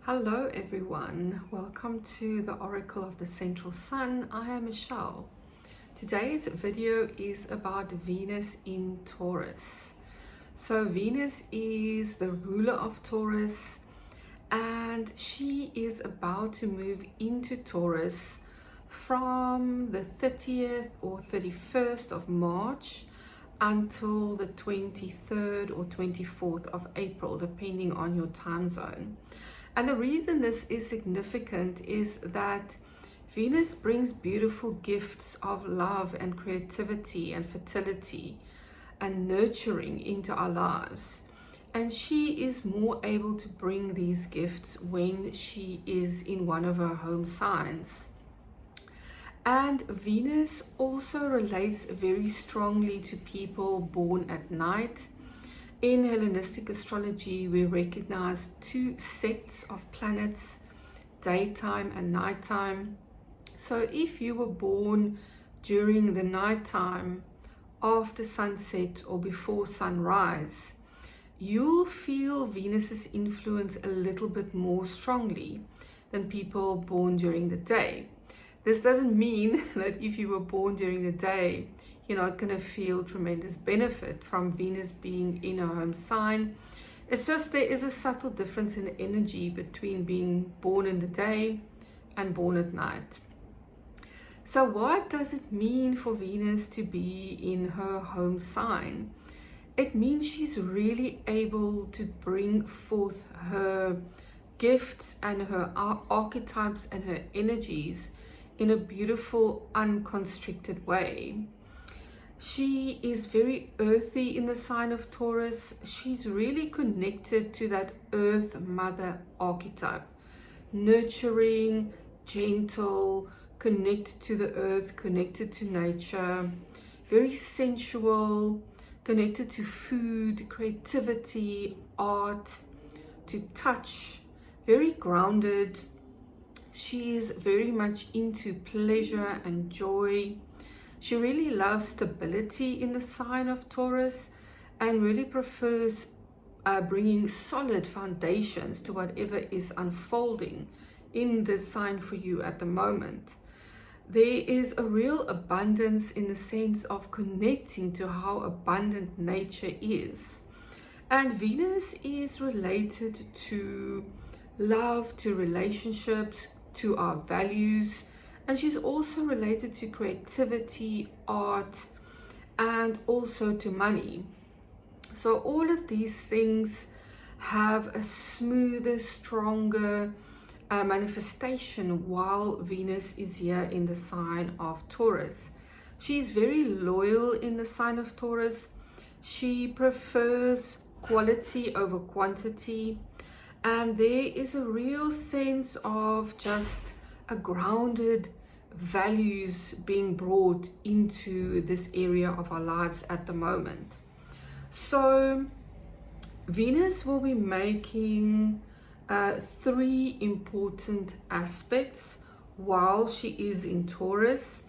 Hello everyone, welcome to the Oracle of the Central Sun. I am Michelle. Today's video is about Venus in Taurus. So Venus is the ruler of Taurus and she is about to move into Taurus from the 30th or 31st of March until the 23rd or 24th of April, depending on your time zone. And the reason this is significant is that Venus brings beautiful gifts of love and creativity and fertility and nurturing into our lives. And she is more able to bring these gifts when she is in one of her home signs. And Venus also relates very strongly to people born at night. In Hellenistic astrology, we recognize two sets of planets, daytime and nighttime. So if you were born during the nighttime, after sunset or before sunrise, you'll feel Venus's influence a little bit more strongly than people born during the day. This doesn't mean that if you were born during the day, you're not going to feel tremendous benefit from Venus being in a home sign. It's just there is a subtle difference in the energy between being born in the day and born at night. So what does it mean for Venus to be in her home sign? It means she's really able to bring forth her gifts and her archetypes and her energies in a beautiful, unconstricted way. She is very earthy in the sign of Taurus. She's really connected to that Earth Mother archetype. Nurturing, gentle, connected to the earth, connected to nature, very sensual, connected to food, creativity, art, to touch, very grounded. She is very much into pleasure and joy. She really loves stability in the sign of Taurus and really prefers bringing solid foundations to whatever is unfolding in the sign for you at the moment. There is a real abundance in the sense of connecting to how abundant nature is. And Venus is related to love, to relationships, to our values. And she's also related to creativity, art, and also to money. So all of these things have a smoother, stronger manifestation while Venus is here in the sign of Taurus. She's very loyal in the sign of Taurus. She prefers quality over quantity. And there is a real sense of just a grounded values being brought into this area of our lives at the moment. So Venus will be making three important aspects while she is in Taurus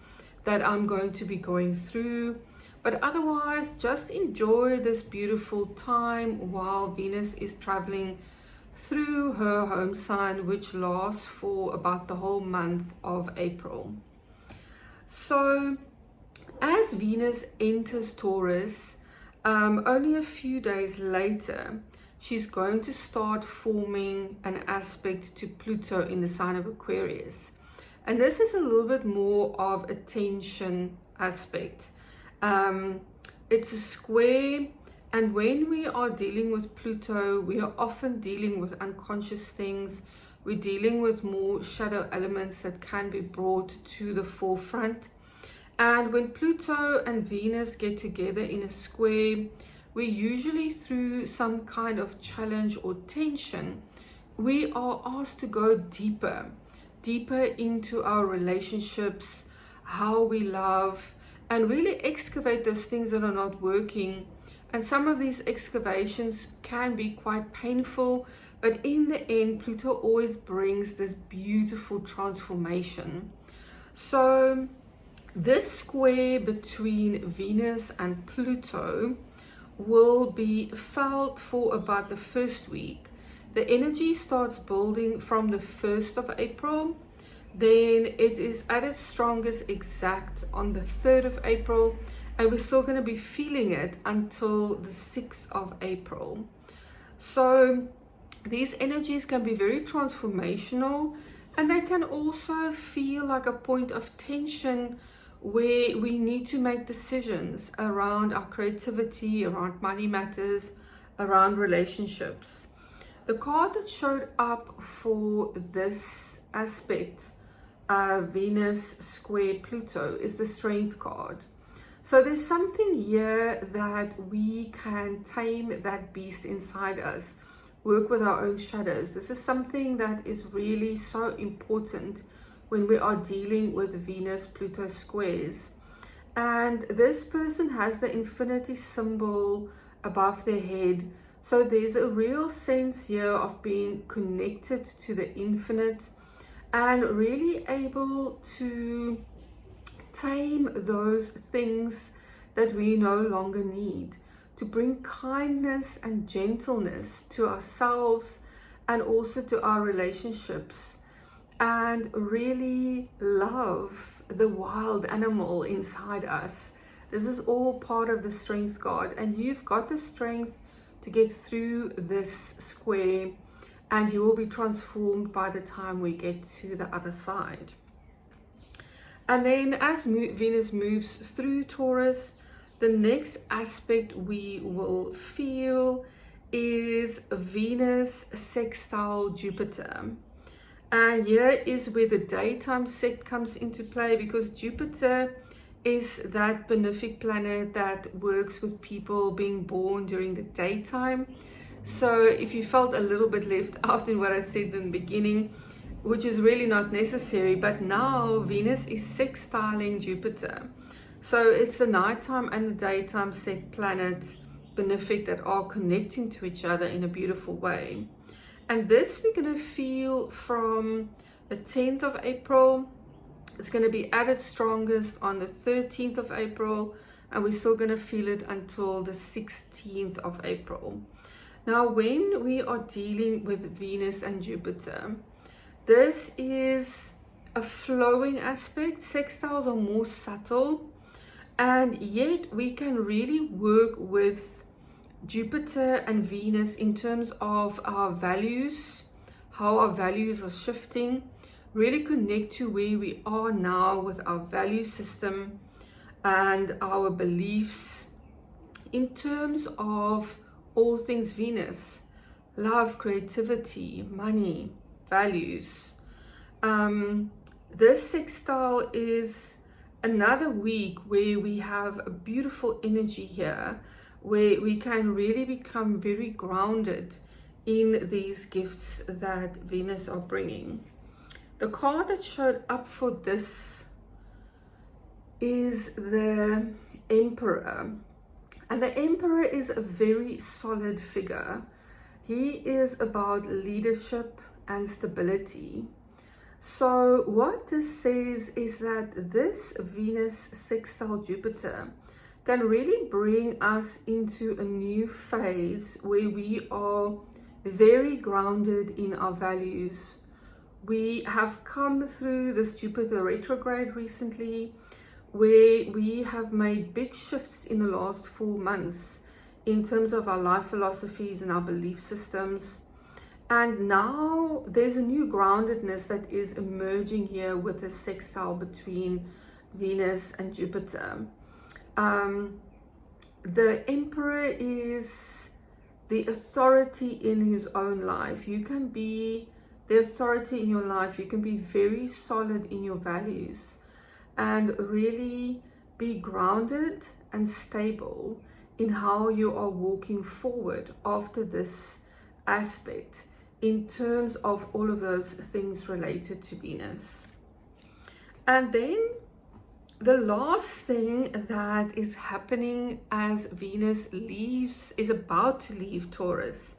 that I'm going to be going through. But otherwise, just enjoy this beautiful time while Venus is traveling through her home sign, which lasts for about the whole month of April. So as Venus enters Taurus, only a few days later, she's going to start forming an aspect to Pluto in the sign of Aquarius. And this is a little bit more of a tension aspect. It's a square. And when we are dealing with Pluto, we are often dealing with unconscious things. We're dealing with more shadow elements that can be brought to the forefront. And when Pluto and Venus get together in a square, we usually, through some kind of challenge or tension, we are asked to go deeper into our relationships, how we love, and really excavate those things that are not working. And some of these excavations can be quite painful, but in the end, Pluto always brings this beautiful transformation. So this square between Venus and Pluto will be felt for about the first week. The energy starts building from the 1st of April. Then it is at its strongest exact on the 3rd of April. And we're still going to be feeling it until the 6th of April. So these energies can be very transformational, and they can also feel like a point of tension where we need to make decisions around our creativity, around money matters, around relationships. The card that showed up for this aspect, Venus square Pluto, is the Strength card. So there's something here that we can tame that beast inside us, work with our own shadows. This is something that is really so important when we are dealing with Venus-Pluto squares. And this person has the infinity symbol above their head. So there's a real sense here of being connected to the infinite and really able to tame those things that we no longer need, to bring kindness and gentleness to ourselves and also to our relationships, and really love the wild animal inside us. This is all part of the Strength card, and you've got the strength to get through this square, and you will be transformed by the time we get to the other side. And then as Venus moves through Taurus, the next aspect we will feel is Venus sextile Jupiter. And here is where the daytime sect comes into play, because Jupiter is that benefic planet that works with people being born during the daytime. So if you felt a little bit left out in what I said in the beginning, which is really not necessary, but now Venus is sextiling Jupiter. So it's the nighttime and the daytime sect planets, benefic, that are connecting to each other in a beautiful way. And this we're going to feel from the 10th of April. It's going to be at its strongest on the 13th of April, and we're still going to feel it until the 16th of April. Now, when we are dealing with Venus and Jupiter, this is a flowing aspect. Sextiles are more subtle, and yet we can really work with Jupiter and Venus in terms of our values, how our values are shifting, really connect to where we are now with our value system and our beliefs in terms of all things Venus: love, creativity, money, values. This sextile is another week where we have a beautiful energy here, where we can really become very grounded in these gifts that Venus are bringing. The card that showed up for this is the Emperor. And the Emperor is a very solid figure. He is about leadership and stability. So what this says is that this Venus sextile Jupiter can really bring us into a new phase where we are very grounded in our values. We have come through this Jupiter retrograde recently, where we have made big shifts in the last 4 months in terms of our life philosophies and our belief systems. And now there's a new groundedness that is emerging here with the sextile between Venus and Jupiter. The Emperor is the authority in his own life. You can be the authority in your life. You can be very solid in your values and really be grounded and stable in how you are walking forward after this aspect in terms of all of those things related to Venus. And then the last thing that is happening as Venus is about to leave Taurus,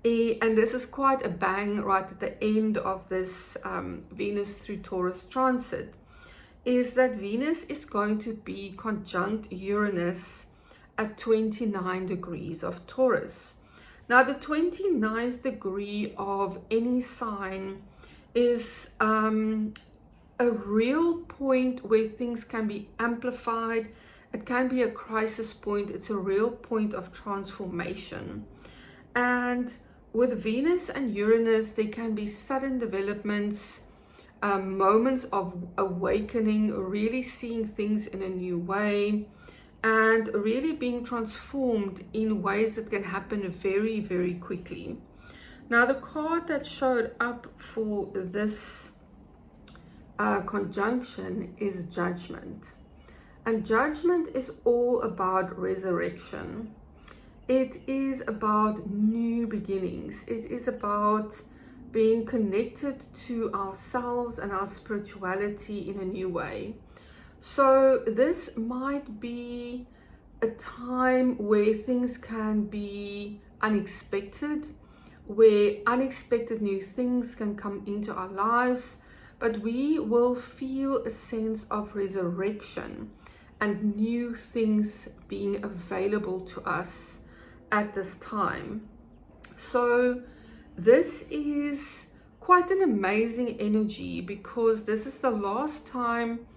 and this is quite a bang right at the end of this Venus through Taurus transit, is that Venus is going to be conjunct Uranus at 29 degrees of Taurus. Now, the 29th degree of any sign is a real point where things can be amplified. It can be a crisis point. It's a real point of transformation. And with Venus and Uranus, there can be sudden developments, moments of awakening, really seeing things in a new way, and really being transformed in ways that can happen very, very quickly. Now, the card that showed up for this conjunction is Judgment. And Judgment is all about resurrection. It is about new beginnings. It is about being connected to ourselves and our spirituality in a new way. So this might be a time where things can be unexpected, where unexpected new things can come into our lives, but we will feel a sense of resurrection and new things being available to us at this time. So this is quite an amazing energy, because this is the last time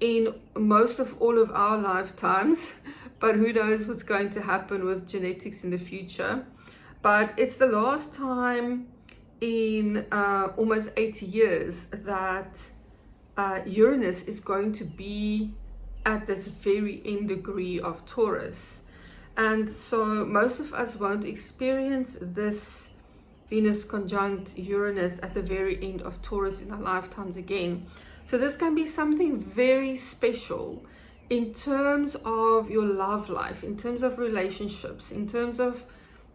in most of all of our lifetimes, but who knows what's going to happen with genetics in the future. But it's the last time in almost 80 years that Uranus is going to be at this very end degree of Taurus. And so most of us won't experience this Venus conjunct Uranus at the very end of Taurus in our lifetimes again. So this can be something very special in terms of your love life, in terms of relationships, in terms of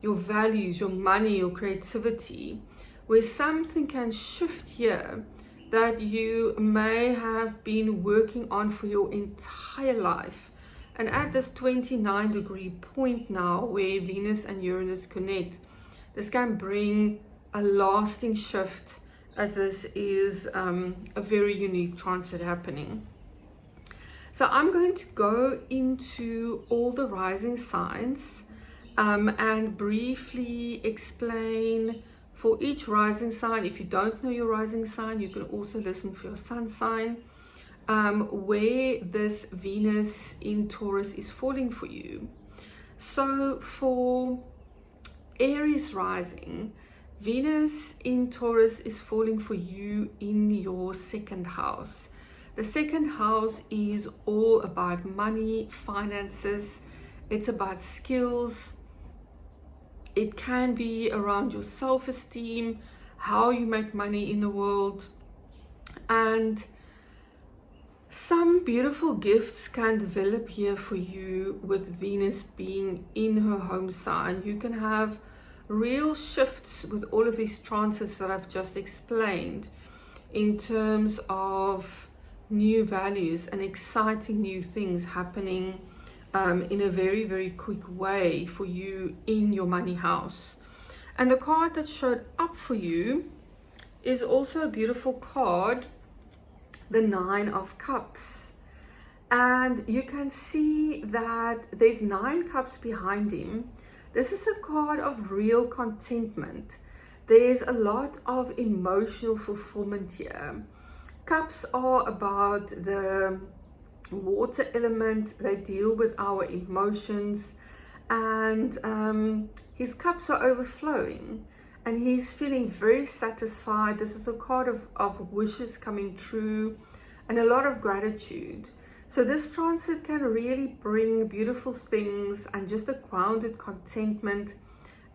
your values, your money, your creativity, where something can shift here that you may have been working on for your entire life. And at this 29 degree point now, where Venus and Uranus connect, this can bring a lasting shift, as this is a very unique transit happening. So I'm going to go into all the rising signs and briefly explain for each rising sign. If you don't know your rising sign, you can also listen for your sun sign, where this Venus in Taurus is falling for you. So for Aries rising, Venus in Taurus is falling for you in your second house. The second house is all about money, finances. It's about skills. It can be around your self-esteem, how you make money in the world. And some beautiful gifts can develop here for you with Venus being in her home sign. You can have real shifts with all of these transits that I've just explained in terms of new values and exciting new things happening in a very, very quick way for you in your money house. And the card that showed up for you is also a beautiful card, the Nine of Cups. And you can see that there's 9 cups behind him. This is a card of real contentment. There's a lot of emotional fulfillment here. Cups are about the water element. They deal with our emotions, and his cups are overflowing and he's feeling very satisfied. This is a card of wishes coming true and a lot of gratitude. So this transit can really bring beautiful things and just a grounded contentment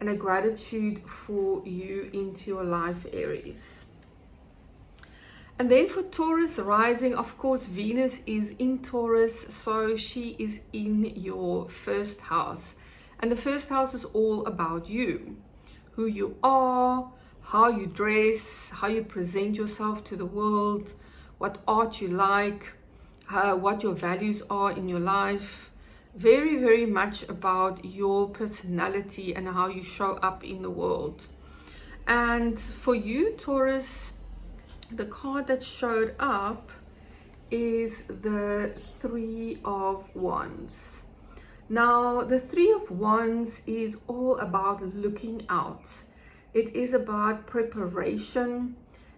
and a gratitude for you into your life, Aries. And then for Taurus rising, of course, Venus is in Taurus, so she is in your first house. And the first house is all about you, who you are, how you dress, how you present yourself to the world, what art you like, what your values are in your life. Very, very much about your personality and how you show up in the world. And for you, Taurus, the card that showed up is the Three of Wands. Now, the Three of Wands is all about looking out. It is about preparation.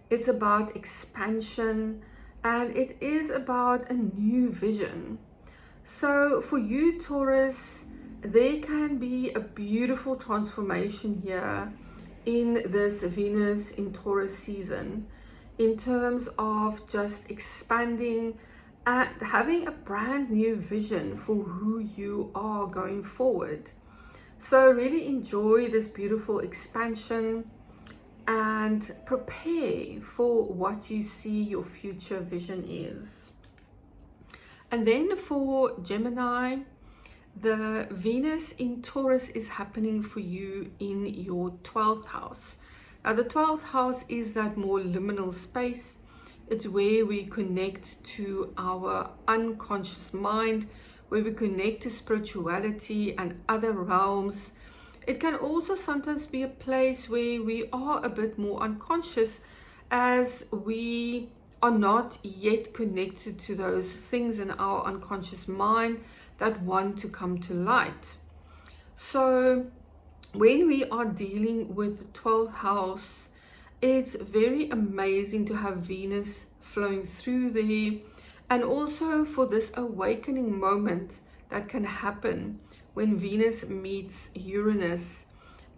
It's about expansion. And it is about a new vision. So for you, Taurus, there can be a beautiful transformation here in this Venus in Taurus season, in terms of just expanding and having a brand new vision for who you are going forward. So really enjoy this beautiful expansion and prepare for what you see your future vision is. And then for Gemini, the Venus in Taurus is happening for you in your 12th house. Now the 12th house is that more liminal space. It's where we connect to our unconscious mind, where we connect to spirituality and other realms. It can also sometimes be a place where we are a bit more unconscious, as we are not yet connected to those things in our unconscious mind that want to come to light. So when we are dealing with the 12th house, it's very amazing to have Venus flowing through there, and also for this awakening moment that can happen when Venus meets Uranus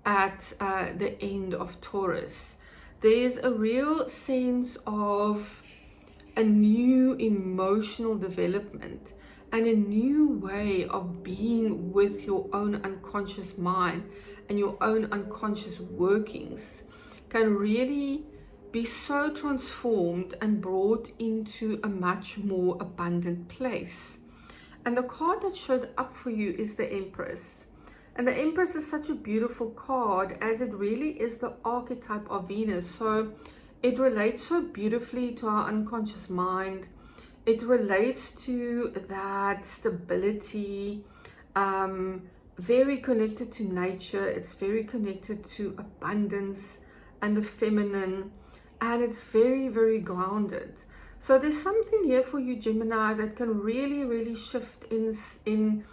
at the end of Taurus. There's a real sense of a new emotional development and a new way of being with your own unconscious mind and your own unconscious workings can really be so transformed and brought into a much more abundant place. And the card that showed up for you is the Empress. And the Empress is such a beautiful card, as it really is the archetype of Venus. So it relates so beautifully to our unconscious mind. It relates to that stability, very connected to nature. It's very connected to abundance and the feminine, and it's very, very grounded. So there's something here for you, Gemini, that can really, really shift in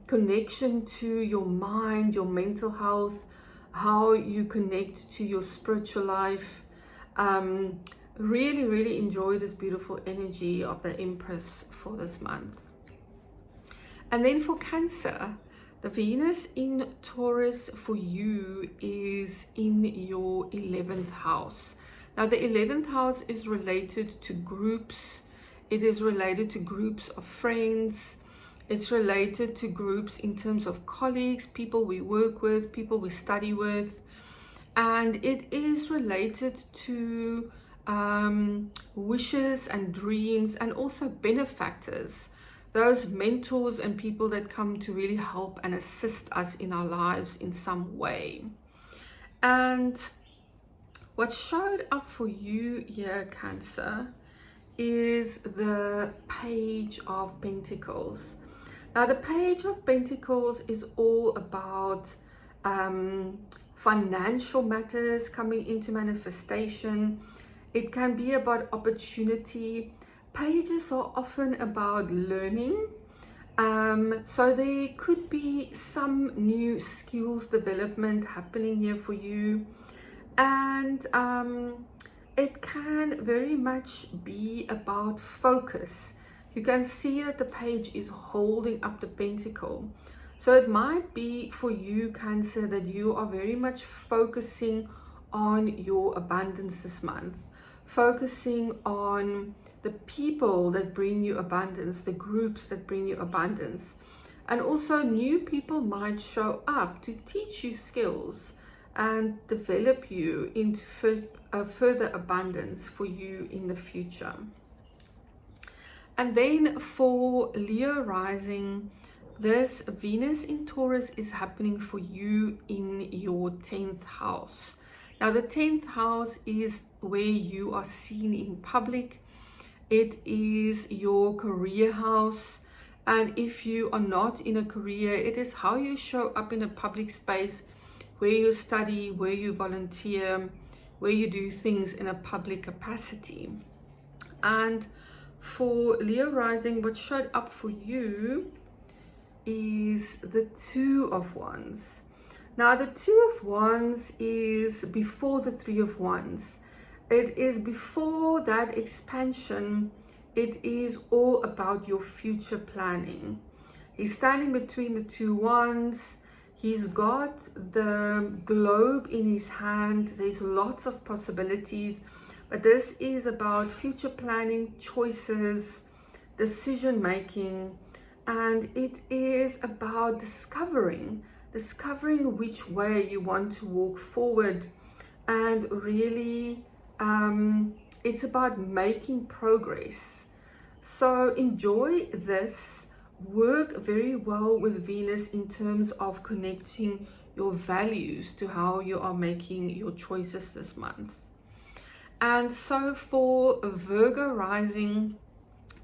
connection to your mind, your mental health, how you connect to your spiritual life. Really, really enjoy this beautiful energy of the Empress for this month. And then for Cancer, the Venus in Taurus for you is in your 11th house. Now the 11th house is related to groups. It is related to groups of friends. It's related to groups in terms of colleagues, people we work with, people we study with. And it is related to wishes and dreams, and also benefactors, those mentors and people that come to really help and assist us in our lives in some way. And what showed up for you here, Cancer, is the Page of Pentacles. Now the Page of Pentacles is all about financial matters coming into manifestation. It can be about opportunity. Pages are often about learning. So there could be some new skills development happening here for you. And it can very much be about focus. You can see that the page is holding up the pentacle. So it might be for you, Cancer, that you are very much focusing on your abundance this month. Focusing on the people that bring you abundance, the groups that bring you abundance. And also new people might show up to teach you skills and develop you into further abundance for you in the future. And then for Leo rising, this Venus in Taurus is happening for you in your 10th house. Now the 10th house is where you are seen in public. It is your career house. And if you are not in a career, it is how you show up in a public space, where you study, where you volunteer, where you do things in a public capacity. And for Leo rising, what showed up for you is the Two of Wands. Now the Two of Wands is before the Three of Wands. It is before that expansion. It is all about your future planning. He's standing between the two wands. He's got the globe in his hand. There's lots of possibilities, but this is about future planning, choices, decision making, and it is about discovering which way you want to walk forward. And really it's about making progress. So enjoy this. Work very well with Venus in terms of connecting your values to how you are making your choices this month. And so for Virgo rising,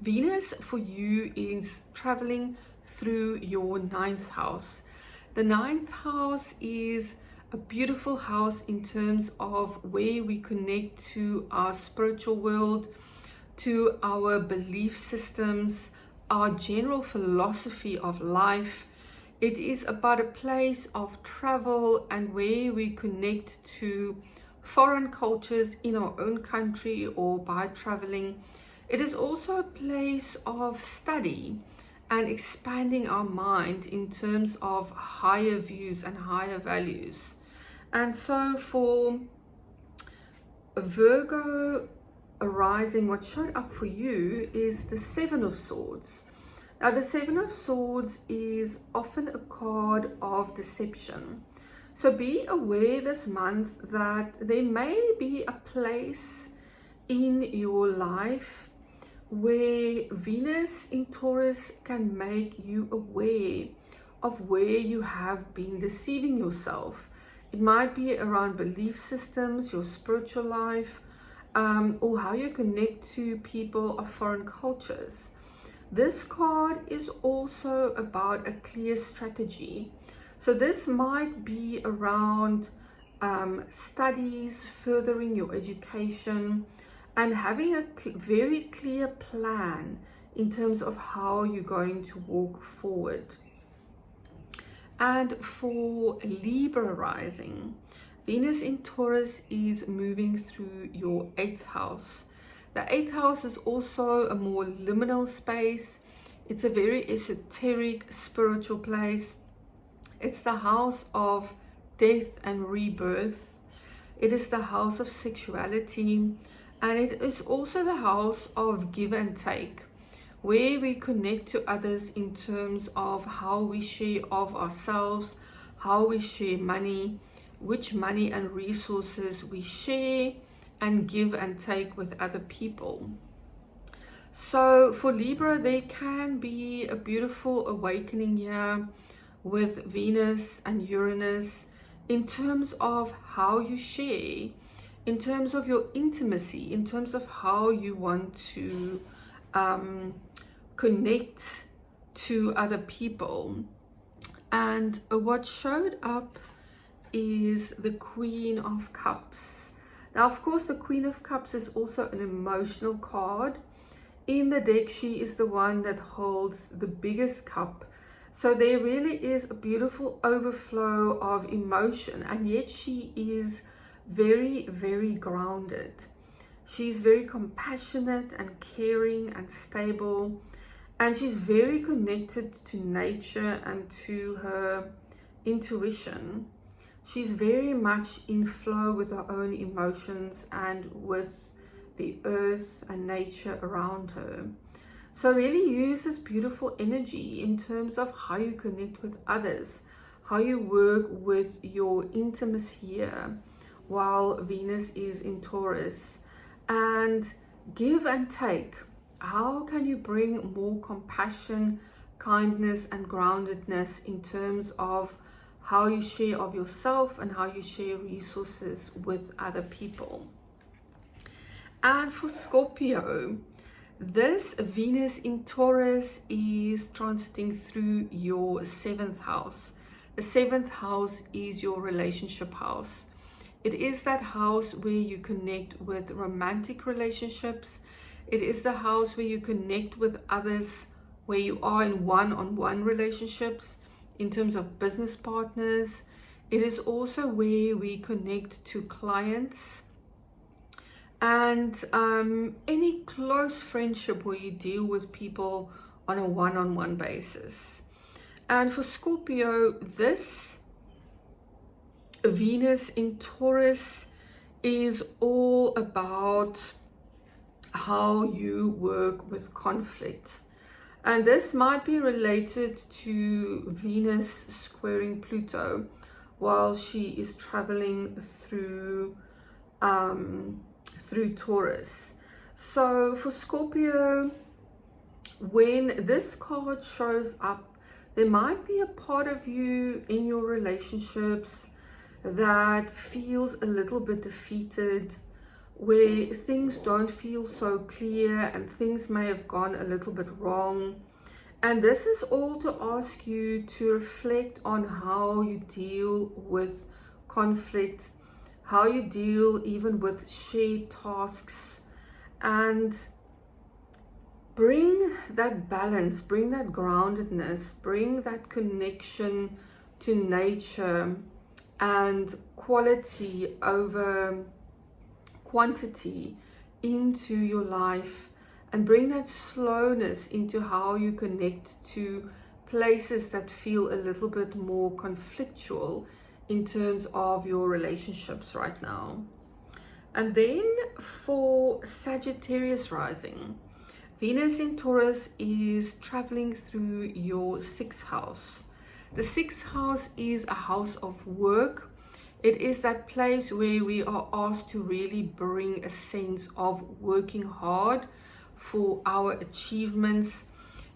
Venus for you is traveling through your 9th house. The 9th house is a beautiful house in terms of where we connect to our spiritual world, to our belief systems, our general philosophy of life. It is about a place of travel and where we connect to foreign cultures in our own country or by traveling. It is also a place of study and expanding our mind in terms of higher views and higher values. And so for Virgo arising, what showed up for you is the Seven of Swords. Now the Seven of Swords is often a card of deception. So be aware this month that there may be a place in your life where Venus in Taurus can make you aware of where you have been deceiving yourself. It might be around belief systems, your spiritual life, or how you connect to people of foreign cultures. This card is also about a clear strategy. So this might be around studies, furthering your education, and having a very clear plan in terms of how you're going to walk forward. And for Libra rising, Venus in Taurus is moving through your 8th house. The 8th house is also a more liminal space. It's a very esoteric, spiritual place. It's the house of death and rebirth. It is the house of sexuality, and it is also the house of give and take, where we connect to others in terms of how we share of ourselves, how we share money, which money and resources we share and give and take with other people. So for Libra, there can be a beautiful awakening here with Venus and Uranus in terms of how you share, in terms of your intimacy, in terms of how you want to connect to other people. And what showed up is the Queen of Cups. Now, of course, the Queen of Cups is also an emotional card. In the deck, she is the one that holds the biggest cup. So there really is a beautiful overflow of emotion, and yet she is very, very grounded. She's very compassionate and caring and stable, and she's very connected to nature and to her intuition. She's very much in flow with her own emotions and with the earth and nature around her. So really use this beautiful energy in terms of how you connect with others, how you work with your intimacy here while Venus is in Taurus, and give and take. How can you bring more compassion, kindness, and groundedness in terms of how you share of yourself and how you share resources with other people? And for Scorpio, this Venus in Taurus is transiting through your 7th house. The 7th house is your relationship house. It is that house where you connect with romantic relationships. It is the house where you connect with others where you are in one-on-one relationships, in terms of business partners. It is also where we connect to clients and any close friendship where you deal with people on a one-on-one basis. And for Scorpio, this Venus in Taurus is all about how you work with conflict. And this might be related to Venus squaring Pluto while she is traveling through Taurus. So for Scorpio, when this card shows up, there might be a part of you in your relationships that feels a little bit defeated, where things don't feel so clear and things may have gone a little bit wrong. And this is all to ask you to reflect on how you deal with conflict, how you deal even with shared tasks, and bring that balance, bring that groundedness, bring that connection to nature and quality over quantity into your life, and bring that slowness into how you connect to places that feel a little bit more conflictual in terms of your relationships right now. And then for Sagittarius rising, Venus in Taurus is traveling through your 6th house. The 6th house is a house of work. It is that place where we are asked to really bring a sense of working hard for our achievements.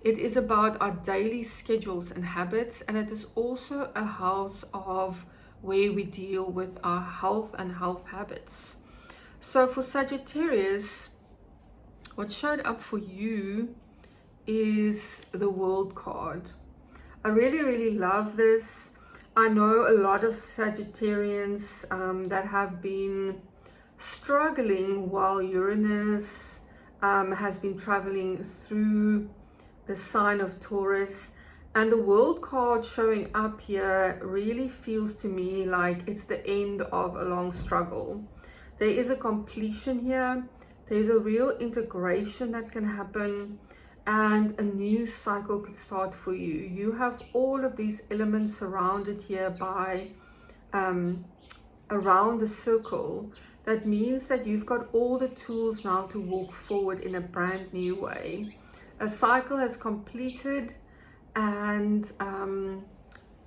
It is about our daily schedules and habits, and it is also a house of where we deal with our health and health habits. So for Sagittarius, what showed up for you is the World card. I really love this. I know a lot of Sagittarians that have been struggling while Uranus has been traveling through the sign of Taurus, and the World card showing up here really feels to me like it's the end of a long struggle. There is a completion here. There's a real integration that can happen, and a new cycle could start for you. You have all of these elements surrounded here by around the circle. That means that you've got all the tools now to walk forward in a brand new way. A cycle has completed, and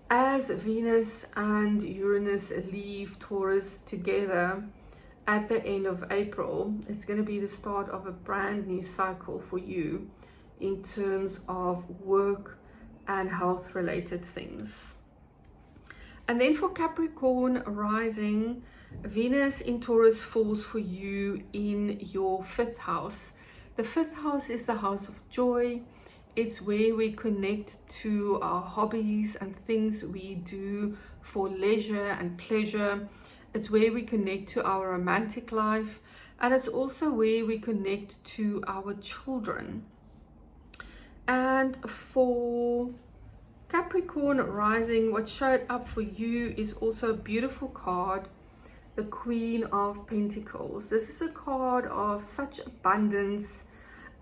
as Venus and Uranus leave Taurus together at the end of April, it's going to be the start of a brand new cycle for you in terms of work and health related things. And then for Capricorn rising, Venus in Taurus falls for you in your 5th house. The 5th house is the house of joy. It's where we connect to our hobbies and things we do for leisure and pleasure. It's where we connect to our romantic life, and it's also where we connect to our children. And for Capricorn rising, what showed up for you is also a beautiful card, the Queen of Pentacles. This is a card of such abundance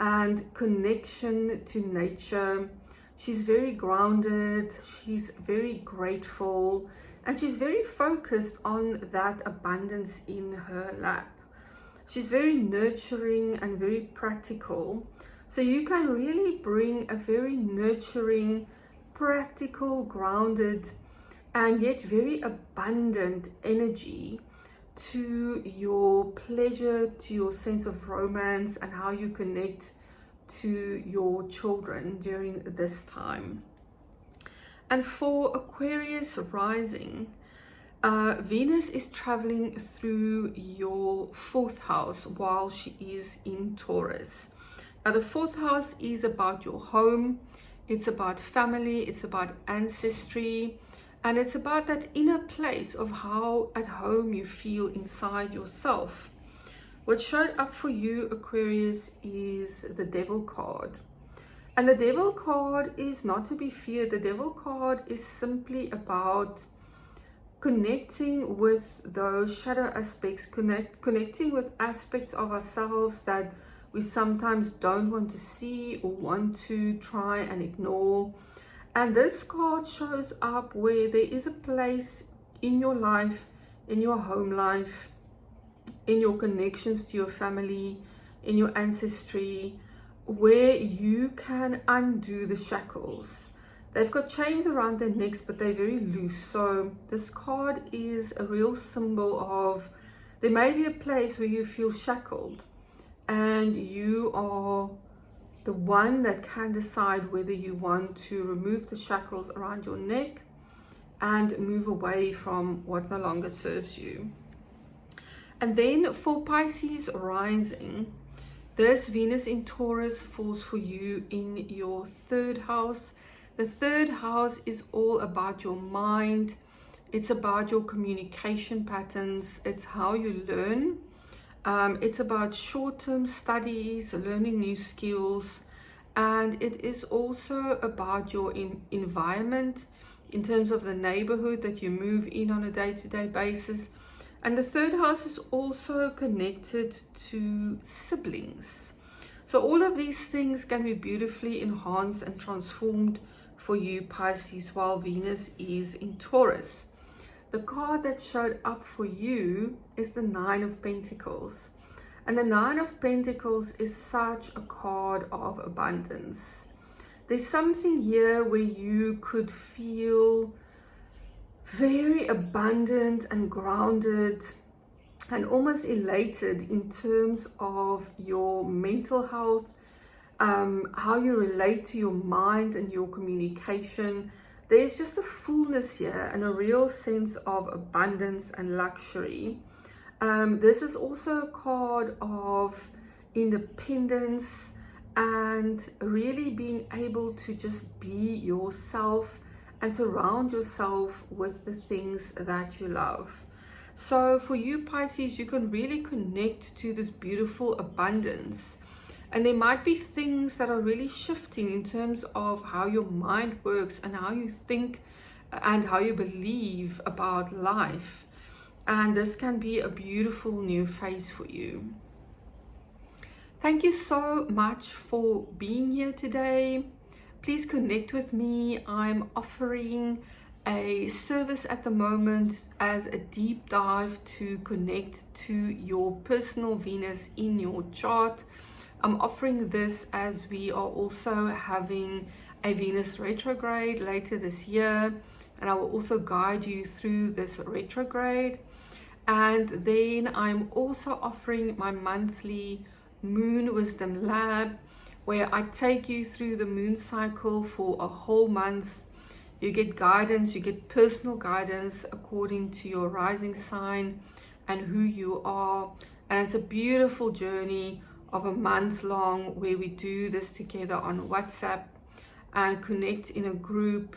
and connection to nature. She's very grounded, she's very grateful, and she's very focused on that abundance in her lap. She's very nurturing and very practical. So you can really bring a very nurturing, practical, grounded, and yet very abundant energy to your pleasure, to your sense of romance, and how you connect to your children during this time. And for Aquarius rising, Venus is traveling through your 4th house while she is in Taurus. Now the 4th house is about your home, it's about family, it's about ancestry, and it's about that inner place of how at home you feel inside yourself. What showed up for you, Aquarius, is the Devil card. And the Devil card is not to be feared. The Devil card is simply about connecting with those shadow aspects, connecting with aspects of ourselves that we sometimes don't want to see or want to try and ignore. And this card shows up where there is a place in your life, in your home life, in your connections to your family, in your ancestry, where you can undo the shackles. They've got chains around their necks, but they're very loose. So this card is a real symbol of, there may be a place where you feel shackled, and you are the one that can decide whether you want to remove the shackles around your neck and move away from what no longer serves you. And then for Pisces rising, this Venus in Taurus falls for you in your 3rd house. The 3rd house is all about your mind. It's about your communication patterns. It's how you learn. It's about short-term studies, learning new skills. And it is also about your environment in terms of the neighborhood that you move in on a day-to-day basis. And the 3rd house is also connected to siblings. So all of these things can be beautifully enhanced and transformed for you, Pisces, while Venus is in Taurus. The card that showed up for you is the 9 of Pentacles. And the 9 of Pentacles is such a card of abundance. There's something here where you could feel very abundant and grounded and almost elated in terms of your mental health, how you relate to your mind and your communication. There's just a fullness here and a real sense of abundance and luxury. This is also a card of independence and really being able to just be yourself and surround yourself with the things that you love. So for you, Pisces, you can really connect to this beautiful abundance. And there might be things that are really shifting in terms of how your mind works and how you think and how you believe about life. And this can be a beautiful new phase for you. Thank you so much for being here today. Please connect with me. I'm offering a service at the moment as a deep dive to connect to your personal Venus in your chart. I'm offering this as we are also having a Venus retrograde later this year, and I will also guide you through this retrograde. And then I'm also offering my monthly Moon Wisdom Lab, where I take you through the moon cycle for a whole month. You get guidance, you get personal guidance according to your rising sign and who you are. And it's a beautiful journey of a month long where we do this together on WhatsApp and connect in a group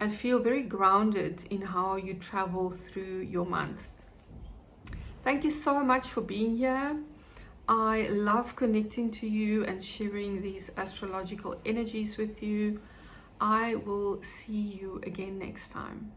and feel very grounded in how you travel through your month. Thank you so much for being here. I love connecting to you and sharing these astrological energies with you. I will see you again next time.